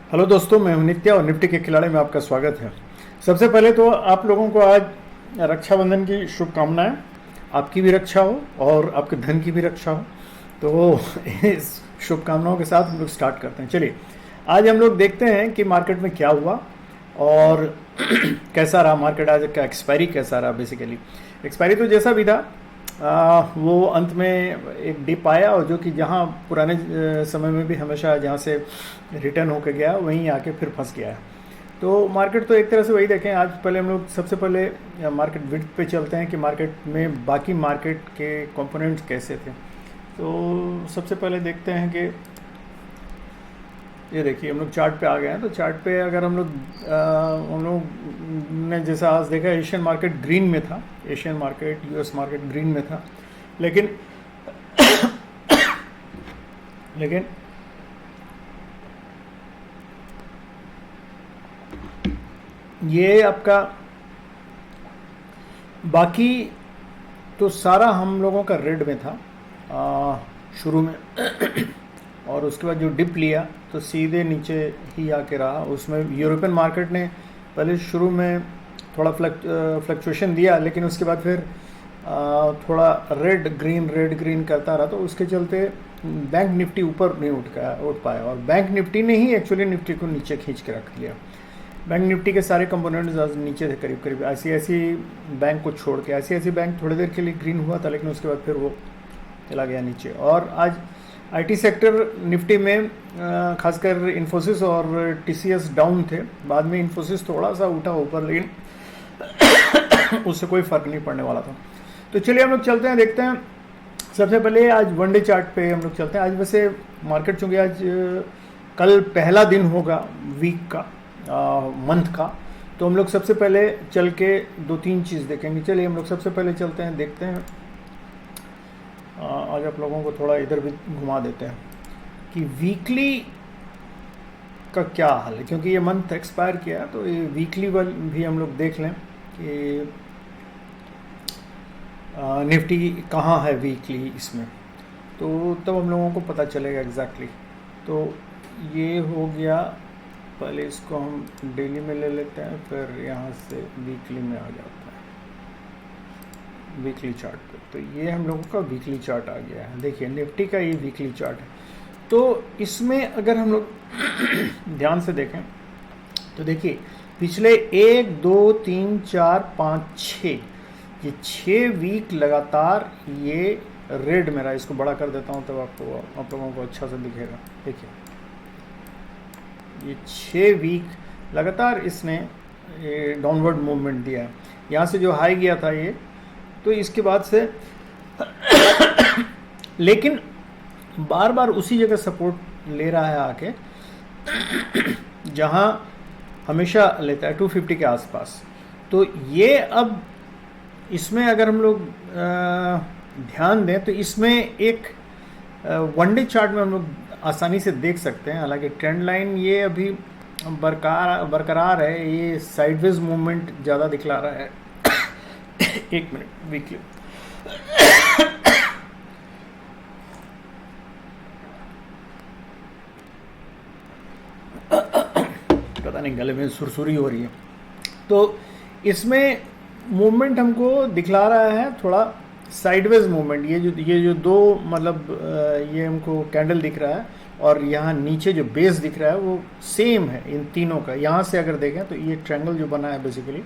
Hello दोस्तों, मैं हूं नित्या और निफ्टी के खिलाड़ी में आपका स्वागत है। सबसे पहले तो आप लोगों को आज रक्षाबंधन की शुभकामनाएं। आपकी भी रक्षा हो और आपके धन की भी रक्षा हो। तो इस शुभकामनाओं के साथ हम लोग स्टार्ट करते हैं। चलिए, आज हम लोग देखते हैं कि मार्केट में क्या हुआ और कैसा रहा मार्केट। आज का एक्सपायरी कैसा रहा। बेसिकली एक्सपायरी तो जैसा भी था, वो अंत में एक डिप आया, और जो कि जहाँ पुराने समय में भी हमेशा जहाँ से रिटर्न होकर गया वहीं आके फिर फंस गया है। तो मार्केट तो एक तरह से वही देखें। आज पहले हम लोग सबसे पहले मार्केट विड्थ पे चलते हैं कि मार्केट में बाकी मार्केट के कंपोनेंट्स कैसे थे। तो सबसे पहले देखते हैं कि ये देखिए, हम लोग चार्ट पे आ गए हैं। तो चार्ट पे अगर हम लोग ने जैसा आज देखा, एशियन मार्केट ग्रीन में था। Asian market, US market green में था। लेकिन लेकिन ये आपका बाकी तो सारा हम लोगों का रेड में था शुरू में और उसके बाद जो डिप लिया तो सीधे नीचे ही आके रहा। उसमें यूरोपियन मार्केट ने पहले शुरू में थोड़ा फ्लक्चुएशन दिया, लेकिन उसके बाद फिर थोड़ा रेड ग्रीन करता रहा। तो उसके चलते बैंक निफ्टी ऊपर नहीं उठ पाया, और बैंक निफ्टी ने ही एक्चुअली निफ्टी को नीचे खींच के रख लिया। बैंक निफ्टी के सारे कंपोनेंट्स आज नीचे थे, करीब करीब ICICI बैंक को छोड़ के। ICICI बैंक थोड़ी देर के लिए ग्रीन हुआ था, लेकिन उसके बाद फिर वो चला गया नीचे। और आज IT सेक्टर निफ्टी में खासकर इन्फोसिस और TCS डाउन थे। बाद में इन्फोसिस थोड़ा सा उठा ऊपर, लेकिन उससे कोई फर्क नहीं पड़ने वाला था। तो चलिए हम लोग चलते हैं, देखते हैं। सबसे पहले आज वनडे चार्ट पे हम लोग चलते हैं। आज वैसे मार्केट, चूँकि आज कल पहला दिन होगा वीक का, मंथ का, तो हम लोग सबसे पहले चल के दो तीन चीज़ देखेंगे। चलिए हम लोग सबसे पहले चलते हैं, देखते हैं। आज आप लोगों को थोड़ा इधर भी घुमा देते हैं कि वीकली का क्या हाल है, क्योंकि ये मंथ एक्सपायर किया है। तो ये वीकली भी हम लोग देख लें कि निफ्टी कहाँ है वीकली इसमें, तो तब हम लोगों को पता चलेगा एग्जैक्टली। तो ये हो गया। पहले इसको हम डेली में ले लेते हैं, फिर यहाँ से वीकली में आ जाता है, वीकली चार्ट पे। तो ये हम लोगों का वीकली चार्ट आ गया है। देखिए, निफ्टी का ये वीकली चार्ट है। तो इसमें अगर हम लोग ध्यान से देखें तो देखिए, पिछले 1 2 3 4 5 6 ये 6 वीक लगातार ये रेड में रहा। इसको बड़ा कर देता हूँ, तब आप लोगों को अच्छा से दिखेगा। देखिए, ये 6 वीक लगातार इसने डाउनवर्ड मूवमेंट दिया है। यहाँ से जो हाई गया था ये, तो इसके बाद से लेकिन बार बार उसी जगह सपोर्ट ले रहा है आके, जहाँ हमेशा लेता है 250 के आसपास। तो ये अब इसमें अगर हम लोग ध्यान दें तो इसमें एक वनडे चार्ट में हम लोग आसानी से देख सकते हैं। हालांकि ट्रेंड लाइन ये अभी बरकरार है, ये साइडवेज मूवमेंट ज़्यादा दिखला रहा है। एक मिनट, वीकली पता नहीं, गले में सुरसुरी हो रही है। तो इसमें मूवमेंट हमको दिखला रहा है थोड़ा साइडवेज मूवमेंट। ये जो दो मतलब ये हमको कैंडल दिख रहा है, और यहाँ नीचे जो बेस दिख रहा है वो सेम है इन तीनों का। यहाँ से अगर देखें तो ये ट्रायंगल जो बना है, बेसिकली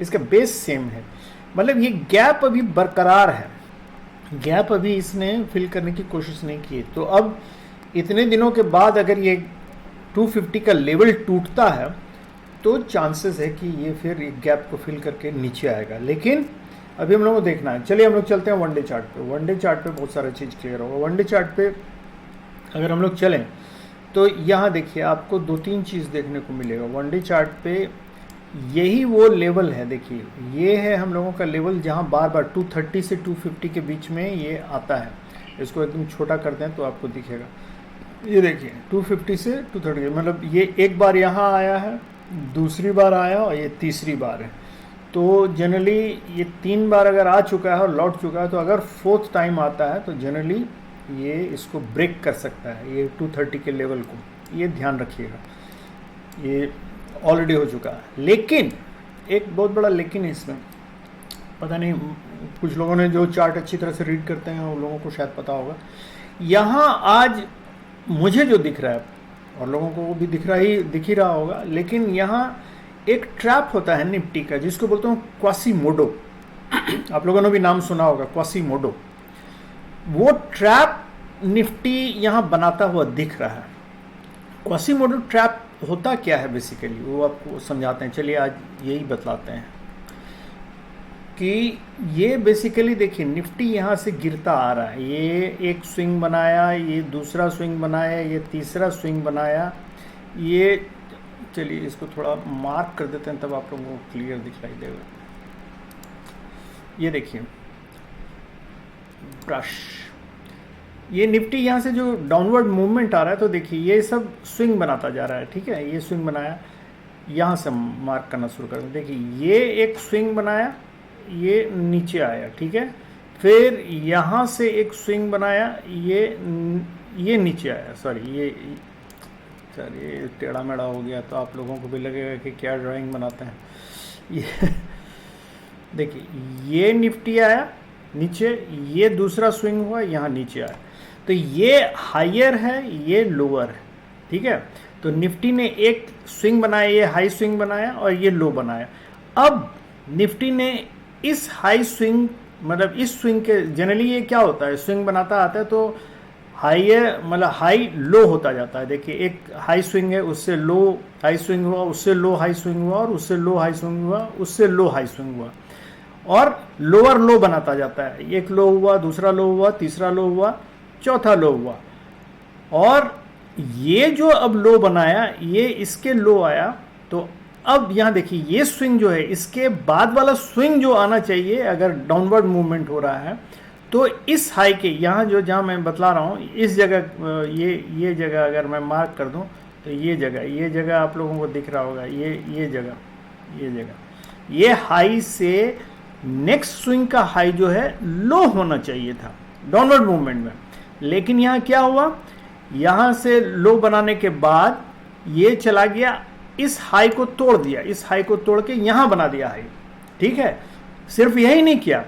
इसका बेस सेम है। मतलब ये गैप अभी बरकरार है, गैप अभी इसने फिल करने की कोशिश नहीं की। तो अब इतने दिनों के बाद अगर ये 250 का लेवल टूटता है तो चांसेस है कि ये फिर एक गैप को फिल करके नीचे आएगा। लेकिन अभी हम लोगों को देखना है। चलिए हम लोग चलते हैं वनडे चार्ट पे। वनडे चार्ट पे बहुत सारा चीज़ क्लियर होगा। वनडे चार्ट पे अगर हम लोग चलें तो यहाँ देखिए, आपको दो तीन चीज़ देखने को मिलेगा वनडे चार्ट पे। यही वो लेवल है, देखिए ये है हम लोगों का लेवल, जहाँ बार बार 230 से 250 के बीच में ये आता है। इसको एकदम छोटा कर दें तो आपको दिखेगा। ये देखिए 250 से 230, मतलब ये एक बार यहाँ आया है, दूसरी बार आया, और ये तीसरी बार है। तो जनरली ये 3 बार अगर आ चुका है और लौट चुका है, तो अगर 4th टाइम आता है तो जनरली ये इसको ब्रेक कर सकता है, ये 230 के लेवल को। ये ध्यान रखिएगा, ये ऑलरेडी हो चुका है। लेकिन एक बहुत बड़ा लेकिन है इसमें, पता नहीं कुछ लोगों ने जो चार्ट अच्छी तरह से रीड करते हैं उन लोगों को शायद पता होगा। यहाँ आज मुझे जो दिख रहा है और लोगों को भी दिख ही रहा होगा, लेकिन यहाँ एक ट्रैप होता है निफ्टी का जिसको बोलते हैं क्वासीमोडो। आप लोगों ने भी नाम सुना होगा क्वासीमोडो। वो ट्रैप निफ्टी यहाँ बनाता हुआ दिख रहा है। क्वासीमोडो ट्रैप होता क्या है बेसिकली, वो आपको समझाते हैं। चलिए आज यही बतलाते हैं कि ये बेसिकली देखिए निफ्टी यहाँ से गिरता आ रहा है। ये एक स्विंग बनाया, ये दूसरा स्विंग बनाया, ये तीसरा स्विंग बनाया। ये चलिए इसको थोड़ा मार्क कर देते हैं तब आप लोगों को क्लियर दिखाई देगा। ये देखिए ब्रश, ये निफ्टी यहाँ से जो डाउनवर्ड मूवमेंट आ रहा है, तो देखिए ये सब स्विंग बनाता जा रहा है। ठीक है, ये स्विंग बनाया, यहाँ से मार्क करना शुरू कर दें। देखिए ये एक स्विंग बनाया, ये नीचे आया। ठीक है, फिर यहाँ से एक स्विंग बनाया, ये नीचे आया। सॉरी ये टेढ़ा मेढ़ा हो गया तो आप लोगों को भी लगेगा कि क्या ड्राइंग बनाते हैं। ये देखिए ये निफ्टी आया नीचे, ये दूसरा स्विंग हुआ, यहाँ नीचे आया। तो ये हायर है, ये लोअर है। ठीक है, तो निफ्टी ने एक स्विंग बनाया, ये हाई स्विंग बनाया और ये लो बनाया। अब निफ्टी ने इस हाई स्विंग, मतलब इस स्विंग के, जनरली ये क्या होता है, स्विंग बनाता आता है तो हाई मतलब हाई लो होता जाता है। देखिए एक हाई स्विंग है, उससे लो हाई स्विंग हुआ, उससे लो हाई स्विंग हुआ, और उससे लो हाई स्विंग हुआ, उससे लो हाई स्विंग हुआ, और लोअर लो बनाता जाता है। एक लो हुआ, दूसरा लो हुआ, तीसरा लो हुआ, चौथा लो हुआ, और ये जो अब लो बनाया, ये इसके लो आया। तो अब यहाँ देखिए ये स्विंग जो है, इसके बाद वाला स्विंग जो आना चाहिए अगर डाउनवर्ड मूवमेंट हो रहा है, तो इस हाई के यहाँ जो, जहाँ मैं बतला रहा हूँ, इस जगह, ये जगह अगर मैं मार्क कर दूँ तो ये जगह आप लोगों को दिख रहा होगा। ये जगह, ये हाई से नेक्स्ट स्विंग का हाई जो है लो होना चाहिए था डाउनवर्ड मूवमेंट में। लेकिन यहाँ क्या हुआ, यहाँ से लो बनाने के बाद ये चला गया, इस हाई को तोड़ दिया, इस हाई को तोड़ के यहाँ बना दिया हाई। ठीक है, सिर्फ यही नहीं किया,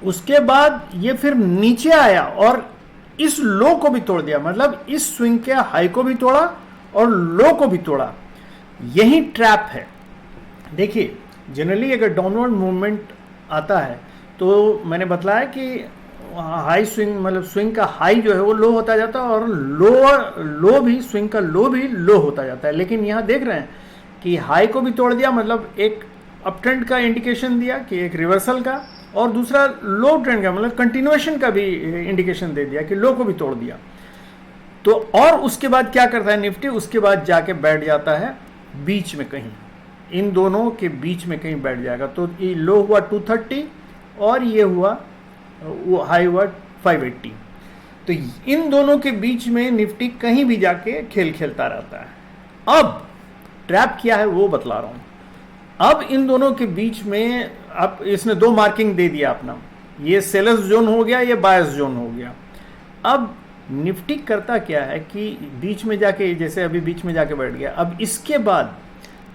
उसके बाद ये फिर नीचे आया और इस लो को भी तोड़ दिया। मतलब इस स्विंग के हाई को भी तोड़ा और लो को भी तोड़ा। यही ट्रैप है। देखिए जनरली अगर डाउनवर्ड मूवमेंट आता है तो मैंने बताया कि हाई स्विंग, मतलब स्विंग का हाई जो है वो लो होता जाता है, और लो भी, स्विंग का लो भी लो होता जाता है। लेकिन यहाँ देख रहे हैं कि हाई को भी तोड़ दिया, मतलब एक अप ट्रेंड का इंडिकेशन दिया कि एक रिवर्सल का, और दूसरा लो ट्रेंड का, मतलब कंटिन्यूएशन का भी इंडिकेशन दे दिया कि लो को भी तोड़ दिया। तो और उसके बाद क्या करता है निफ्टी, उसके बाद जाके बैठ जाता है बीच में कहीं, इन दोनों के बीच में कहीं बैठ जाएगा। तो ये लो हुआ 230 और ये हुआ, वो हाई हुआ 580। तो इन दोनों के बीच में निफ्टी कहीं भी जाके खेल खेलता रहता है। अब ट्रैप क्या है वो बतला रहा हूं। अब इन दोनों के बीच में अब इसने दो मार्किंग दे दिया अपना, ये सेलर्स जोन हो गया, ये बायर्स जोन हो गया। अब निफ्टी करता क्या है कि बीच में जाके, जैसे अभी बीच में जाके बैठ गया, अब इसके बाद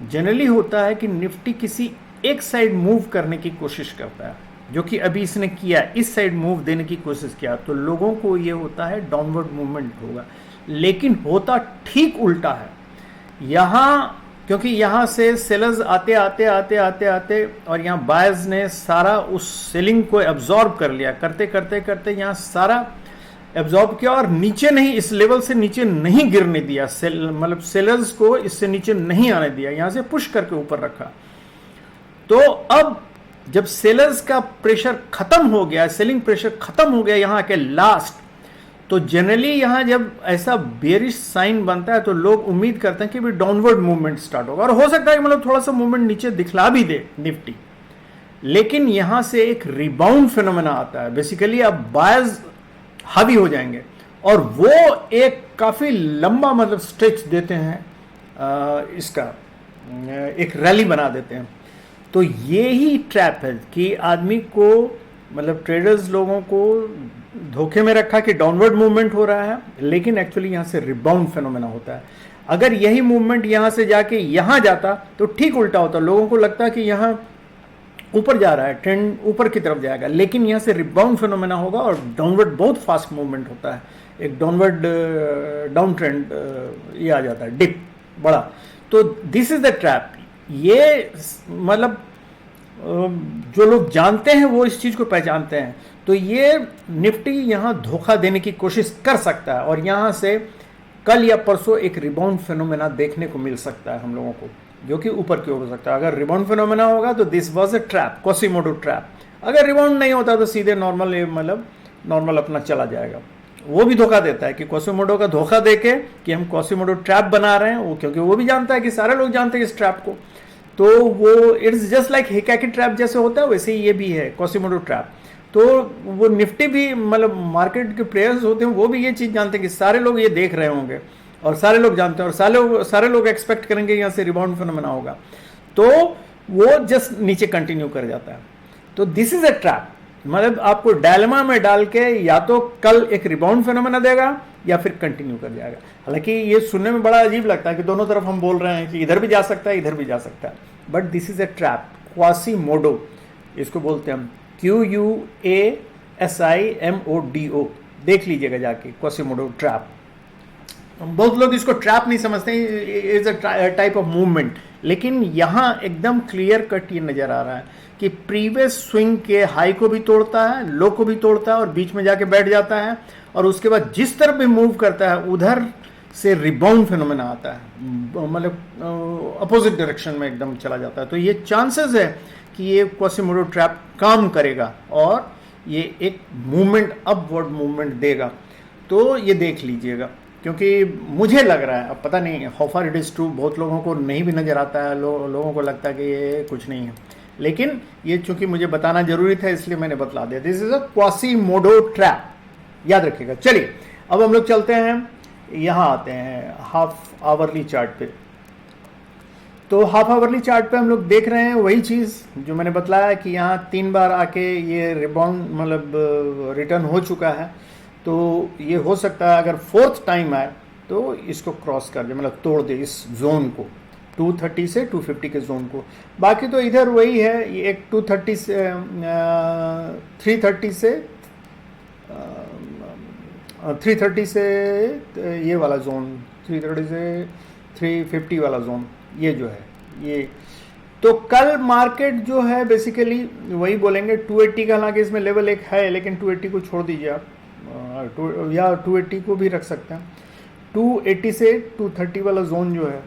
जनरली होता है कि निफ्टी किसी एक साइड मूव करने की कोशिश करता है, जो कि अभी इसने किया, इस साइड मूव देने की कोशिश किया, तो लोगों को ये होता है डाउनवर्ड मूवमेंट होगा। लेकिन होता ठीक उल्टा है यहाँ, क्योंकि यहाँ से सेलर्स आते और यहाँ बायर्स ने सारा उस सेलिंग को एब्जॉर्ब कर लिया, करते यहाँ सारा एब्जॉर्ब किया, और नीचे नहीं, इस लेवल से नीचे नहीं गिरने दिया, मतलब सेलर्स को इससे नीचे नहीं आने दिया, यहाँ से पुश करके ऊपर रखा। तो अब जब सेलर्स का प्रेशर खत्म हो गया, सेलिंग प्रेशर खत्म हो गया यहाँ के लास्ट, तो जनरली यहाँ जब ऐसा बेरिश साइन बनता है तो लोग उम्मीद करते हैं कि भी डाउनवर्ड मूवमेंट स्टार्ट होगा, और हो सकता है कि मतलब थोड़ा सा मूवमेंट नीचे दिखला भी दे निफ्टी। लेकिन यहाँ से एक रिबाउंड फिनोमेना आता है। बेसिकली अब बायर्स हावी हो जाएंगे और वो एक काफी लंबा मतलब स्ट्रेच देते हैं, इसका एक रैली बना देते हैं। तो ये ही ट्रैप है कि आदमी को मतलब ट्रेडर्स लोगों को धोखे में रखा कि डाउनवर्ड मूवमेंट हो रहा है, लेकिन एक्चुअली यहाँ से रिबाउंड फिनोमेना होता है। अगर यही मूवमेंट यहाँ से जाके यहाँ जाता तो ठीक उल्टा होता, लोगों को लगता कि यहाँ ऊपर जा रहा है, ट्रेंड ऊपर की तरफ जाएगा, लेकिन यहाँ से रिबाउंड फिनोमेना होगा और डाउनवर्ड बहुत फास्ट मूवमेंट होता है, एक डाउनवर्ड डाउन ट्रेंड ये आ जाता है, डिप बड़ा। तो दिस इज द ट्रैप। ये मतलब जो लोग जानते हैं वो इस चीज़ को पहचानते हैं। तो ये निफ्टी यहाँ धोखा देने की कोशिश कर सकता है और यहाँ से कल या परसों एक रिबाउंड फिनोमेना देखने को मिल सकता है हम लोगों को, जो कि ऊपर की ओर हो सकता है। अगर रिबाउंड फिनोमेना होगा तो this was a trap, Quasimodo trap. अगर रिबाउंड नहीं होता तो सीधे नॉर्मल, मतलब नॉर्मल अपना चला जाएगा। वो भी धोखा देता है कि क्वासीमोडो का धोखा देके कि हम क्वासीमोडो ट्रैप बना रहे हैं, वो क्योंकि वो भी जानता है कि सारे लोग जानते हैं इस ट्रैप को। तो वो इट्स जस्ट लाइक हिकाकी ट्रैप जैसे होता है, वैसे ही ये भी है क्वासीमोडो ट्रैप। तो वो निफ्टी भी, मतलब मार्केट के प्लेयर्स होते हैं वो भी ये चीज़ जानते हैं कि सारे लोग ये देख रहे होंगे और सारे लोग जानते हैं और सारे लोग एक्सपेक्ट करेंगे यहाँ से रिबाउंड फिनोमेना होगा, तो वो जस्ट नीचे कंटिन्यू कर जाता है। तो दिस इज अ ट्रैप। मतलब आपको डायलेमा में डाल के या तो कल एक रिबाउंड फिनोमेना देगा या फिर कंटिन्यू कर जाएगा। हालांकि ये सुनने में बड़ा अजीब लगता है कि दोनों तरफ हम बोल रहे हैं कि इधर भी जा सकता है इधर भी जा सकता है, but this is a trap, Quasimodo इसको बोलते हैं हम, QUASIMODO। देख लीजिएगा जाके क्वासीमोडो ट्रैप। बहुत लोग इसको ट्रैप नहीं समझते, is a type of movement, लेकिन यहाँ एकदम क्लियर कट ये नजर आ रहा है कि प्रीवियस स्विंग के हाई को भी तोड़ता है, लो को भी तोड़ता है और बीच में जाके बैठ जाता है, और उसके बाद जिस तरफ भी मूव करता है उधर से रिबाउंड फिनोमेना आता है, मतलब अपोजिट डायरेक्शन में एकदम चला जाता है। तो ये चांसेस है कि ये क्वासीमोडो ट्रैप काम करेगा और ये एक मूवमेंट, अपवर्ड मूवमेंट देगा। तो ये देख लीजिएगा, क्योंकि मुझे लग रहा है, अब पता नहीं how far it is true, बहुत लोगों को नहीं भी नज़र आता है, लोगों को लगता है कि ये कुछ नहीं है, लेकिन ये चूंकि मुझे बताना जरूरी था इसलिए मैंने बतला दिया। This is a Quasimodo trap, याद रखिएगा। चलिए अब हम लोग चलते हैं, यहाँ आते हैं हाफ आवरली चार्ट पे। तो हाफ आवरली चार्ट पे हम लोग देख रहे हैं वही चीज़ जो मैंने बतलाया कि यहाँ 3 बार आके ये रिबाउंड, मतलब रिटर्न हो चुका है। तो ये हो सकता है अगर 4th टाइम आए तो इसको क्रॉस कर दे, मतलब तोड़ दे इस जोन को, 230 से 250 के जोन को। बाकी तो इधर वही है, ये एक 230 से 330 से 330 से ये वाला जोन, 330 से 350 वाला जोन, ये जो है ये। तो कल मार्केट जो है बेसिकली वही बोलेंगे 280 का, हालांकि इसमें लेवल एक है लेकिन 280 को छोड़ दीजिए आप, या 280 को भी रख सकते हैं। 280 से 230 वाला जोन जो है,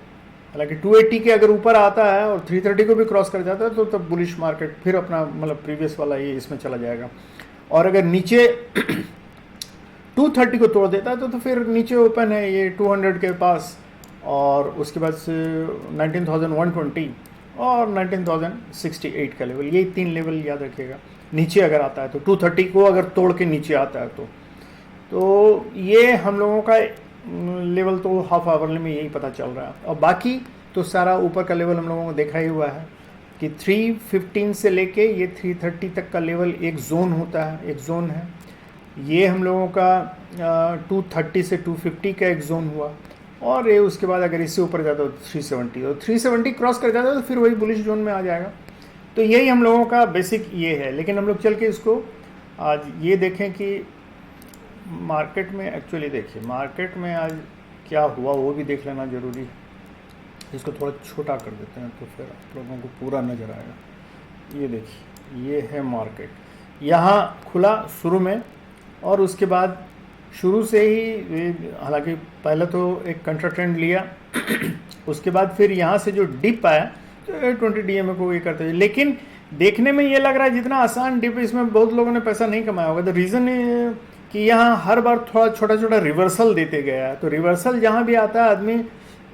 हालांकि 280 के अगर ऊपर आता है और 330 को भी क्रॉस कर जाता है तो तब बुलिश मार्केट फिर अपना, मतलब प्रीवियस वाला ये इसमें चला जाएगा। और अगर नीचे 230 को तोड़ देता है तो फिर नीचे ओपन है ये 200 के पास, और उसके बाद से 19,120 और 19,068 का लेवल, यही 3 लेवल याद रखिएगा। नीचे अगर आता है तो 230 को अगर तोड़ के नीचे आता है तो ये हम लोगों का लेवल तो हाफ आवरली में यही पता चल रहा है। और बाकी तो सारा ऊपर का लेवल हम लोगों को देखा ही हुआ है कि 315 से लेके ये 330 तक का लेवल एक जोन होता है, एक जोन है। ये हम लोगों का 230 से 250 का एक जोन हुआ, और ये उसके बाद अगर इससे ऊपर जाता है तो 370, और 370 क्रॉस कर जाता है तो फिर वही बुलिश जोन में आ जाएगा। तो यही हम लोगों का बेसिक ये है। लेकिन हम लोग चल के इसको आज ये देखें कि मार्केट में एक्चुअली, देखिए मार्केट में आज क्या हुआ वो भी देख लेना ज़रूरी है। इसको थोड़ा छोटा कर देते हैं तो फिर आप लोगों को पूरा नज़र आएगा। ये देखिए, ये है मार्केट, यहाँ खुला शुरू में और उसके बाद शुरू से ही, हालांकि पहले तो एक कंट्रा ट्रेंड लिया उसके बाद फिर यहाँ से जो डिप आया तो 20 DMA को ये करते हैं। लेकिन देखने में ये लग रहा है जितना आसान डिप, इसमें बहुत लोगों ने पैसा नहीं कमाया होगा। तो रीज़न कि यहाँ हर बार थोड़ा छोटा छोटा रिवर्सल देते गया है, तो रिवर्सल जहाँ भी आता है आदमी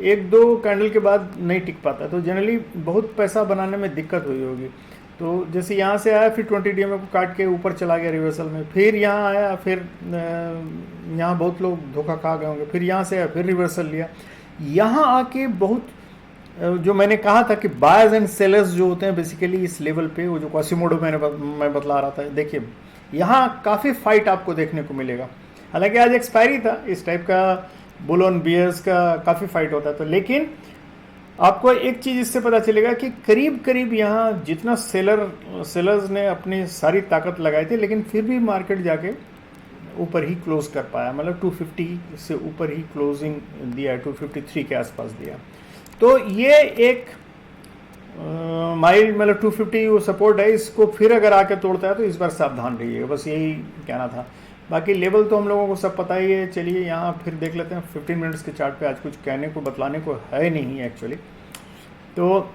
1-2 कैंडल के बाद नहीं टिक पाता, तो जनरली बहुत पैसा बनाने में दिक्कत हुई होगी। तो जैसे यहाँ से आया फिर 20 DMA को काट के ऊपर चला गया रिवर्सल में, फिर यहाँ आया, फिर यहाँ बहुत लोग धोखा खा गए होंगे, फिर यहाँ से आया फिर रिवर्सल लिया, यहाँ आके बहुत जो मैंने कहा था कि बायर्स एंड सेलर्स जो होते हैं बेसिकली इस लेवल पे, वो जो क्वासीमोडो मैं बतला रहा था, देखिए यहाँ काफ़ी फाइट आपको देखने को मिलेगा। हालांकि आज एक्सपायरी था, इस टाइप का बुल ऑन बियर्स का काफ़ी फाइट होता था, लेकिन आपको एक चीज़ इससे पता चलेगा कि करीब करीब यहाँ जितना सेलर्स ने अपनी सारी ताकत लगाई थी, लेकिन फिर भी मार्केट जाके ऊपर ही क्लोज कर पाया, मतलब 250 से ऊपर ही क्लोजिंग दिया, 253 के आसपास दिया। तो ये एक माइल्ड मतलब 250 वो सपोर्ट है, इसको फिर अगर आके तोड़ता है तो इस बार सावधान रहिएगा, बस यही कहना था। बाकी लेवल तो हम लोगों को सब पता ही है। चलिए यहाँ फिर देख लेते हैं 15 मिनट्स के चार्ट पे, आज कुछ कहने को बतलाने को है नहीं एक्चुअली। तो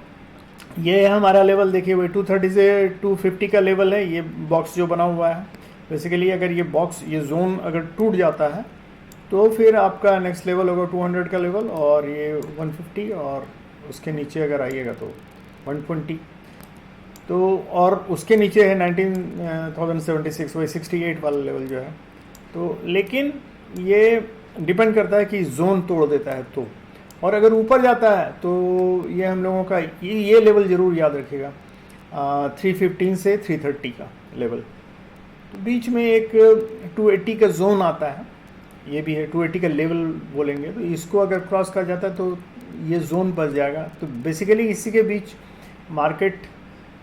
ये है हमारा लेवल, देखिए वही 230 से 250 का लेवल है, ये बॉक्स जो बना हुआ है। बेसिकली अगर ये बॉक्स, ये जोन अगर टूट जाता है तो फिर आपका नेक्स्ट लेवल होगा 200 का लेवल, और ये 150, और उसके नीचे अगर आइएगा तो 120, तो और उसके नीचे है 19,076, वही 68 वाला लेवल जो है। तो लेकिन ये डिपेंड करता है कि जोन तोड़ देता है तो, और अगर ऊपर जाता है तो ये हम लोगों का ये लेवल ज़रूर याद रखिएगा, 315 से 330 का लेवल। तो बीच में एक 280 का जोन आता है, ये भी है 280 का लेवल बोलेंगे, तो इसको अगर क्रॉस कर जाता है तो ये जोन बच जाएगा। तो बेसिकली इसी के बीच मार्केट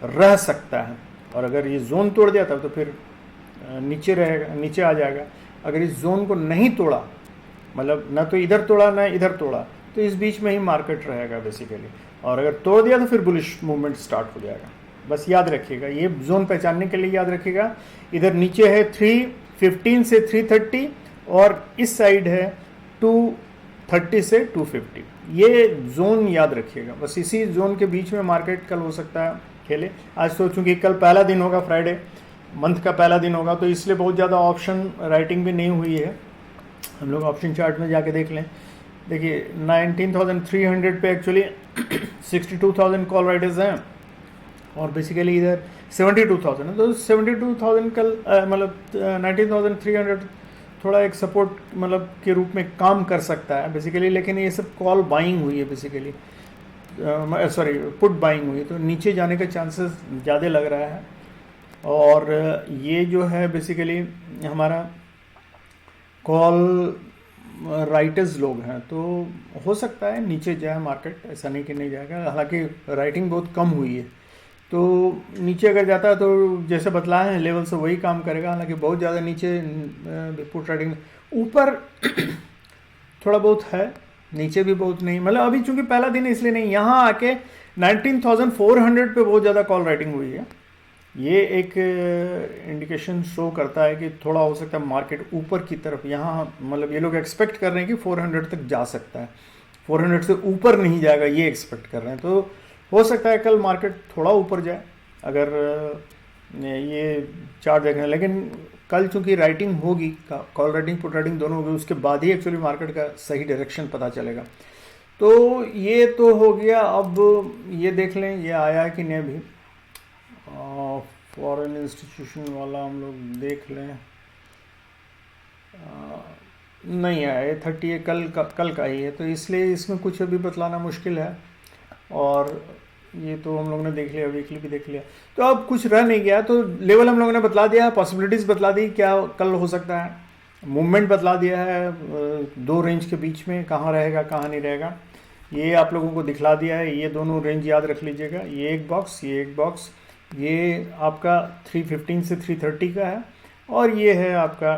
रह सकता है, और अगर ये जोन तोड़ जाता है तो फिर नीचे रहेगा, नीचे आ जाएगा। अगर इस जोन को नहीं तोड़ा, मतलब ना तो इधर तोड़ा ना इधर तोड़ा, तो इस बीच में ही मार्केट रहेगा बेसिकली, और अगर तोड़ दिया तो फिर बुलिश मूवमेंट स्टार्ट हो जाएगा। बस याद रखिएगा, ये जोन पहचानने के लिए याद रखिएगा, इधर नीचे है 315 से 330, और इस साइड है 230 से 250। ये जोन याद रखिएगा, बस इसी जोन के बीच में मार्केट कल हो सकता है खेले। आज तो चूंकि कल पहला दिन होगा, फ्राइडे मंथ का पहला दिन होगा, तो इसलिए बहुत ज़्यादा ऑप्शन राइटिंग भी नहीं हुई है। हम लोग ऑप्शन चार्ट में जाके देख लें, देखिए 19,300 पे एक्चुअली 62,000 कॉल राइटर्स हैं, और बेसिकली इधर 72,000 है। तो 72,000 कल मतलब 19,300 थोड़ा एक सपोर्ट मतलब के रूप में काम कर सकता है बेसिकली, लेकिन ये सब कॉल बाइंग हुई है बेसिकली, सॉरी पुट बाइंग हुई है, तो नीचे जाने का चांसेस ज़्यादा लग रहा है। और ये जो है बेसिकली हमारा कॉल राइटर्स लोग हैं, तो हो सकता है नीचे जाए मार्केट, ऐसा नहीं कि नहीं जाएगा। हालांकि राइटिंग बहुत कम हुई है, तो नीचे अगर जाता है तो जैसे बतलाए हैं लेवल से वही काम करेगा। हालांकि बहुत ज़्यादा नीचे पुट राइटिंग, ऊपर थोड़ा बहुत है, नीचे भी बहुत नहीं, मतलब अभी चूंकि पहला दिन है इसलिए नहीं। यहाँ आके 19,400 पे बहुत ज़्यादा कॉल राइटिंग हुई है, ये एक इंडिकेशन शो करता है कि थोड़ा हो सकता है मार्केट ऊपर की तरफ, यहाँ मतलब ये लोग एक्सपेक्ट कर रहे हैं कि 400 तक जा सकता है, 400 से ऊपर नहीं जाएगा ये एक्सपेक्ट कर रहे हैं। तो हो सकता है कल मार्केट थोड़ा ऊपर जाए अगर ये चार्ट देख रहे हैं, लेकिन कल चूंकि राइटिंग होगी, कॉल राइटिंग पुट राइटिंग दोनों होगी, उसके बाद ही एक्चुअली मार्केट का सही डायरेक्शन पता चलेगा। तो ये तो हो गया। अब ये देख लें ये आया है कि नहीं, अभी फॉरेन इंस्टीट्यूशन वाला हम लोग देख लें, नहीं आया, ये 30 है, कल का ही है, तो इसलिए इसमें कुछ अभी बतलाना मुश्किल है। और ये तो हम लोग ने देख लिया, वीकली भी देख लिया, तो अब कुछ रह नहीं गया। तो लेवल हम लोगों ने बतला दिया, पॉसिबिलिटीज़ बतला दी क्या कल हो सकता है, मूवमेंट बतला दिया है, दो रेंज के बीच में कहाँ रहेगा कहाँ नहीं रहेगा ये आप लोगों को दिखला दिया है। ये दोनों रेंज याद रख लीजिएगा, ये एक बॉक्स, ये एक बॉक्स, ये आपका 315 से 330 का है, और ये है आपका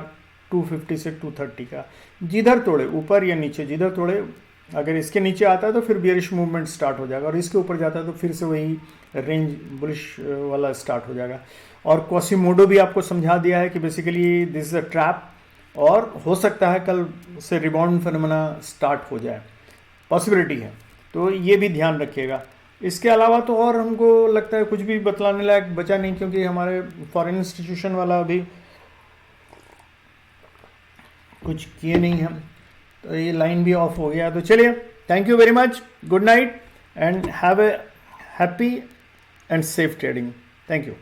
250 से 230 का। जिधर तोड़े ऊपर या नीचे, जिधर तोड़े, अगर इसके नीचे आता है तो फिर बियरिश मूवमेंट स्टार्ट हो जाएगा, और इसके ऊपर जाता है तो फिर से वही रेंज बुलिश वाला स्टार्ट हो जाएगा। और क्वासीमोडो भी आपको समझा दिया है कि basically this is a trap, और हो सकता है कल से रिबाउंड फिनोमेना स्टार्ट हो जाए, पॉसिबिलिटी है, तो ये भी ध्यान रखिएगा। इसके अलावा तो और हमको लगता है कुछ भी बतलाने लायक बचा नहीं, क्योंकि हमारे फॉरेन इंस्टीट्यूशन वाला अभी कुछ किए नहीं हम, तो ये लाइन भी ऑफ हो गया। तो चलिए, thank you very much, good night and have a happy and safe trading. Thank you.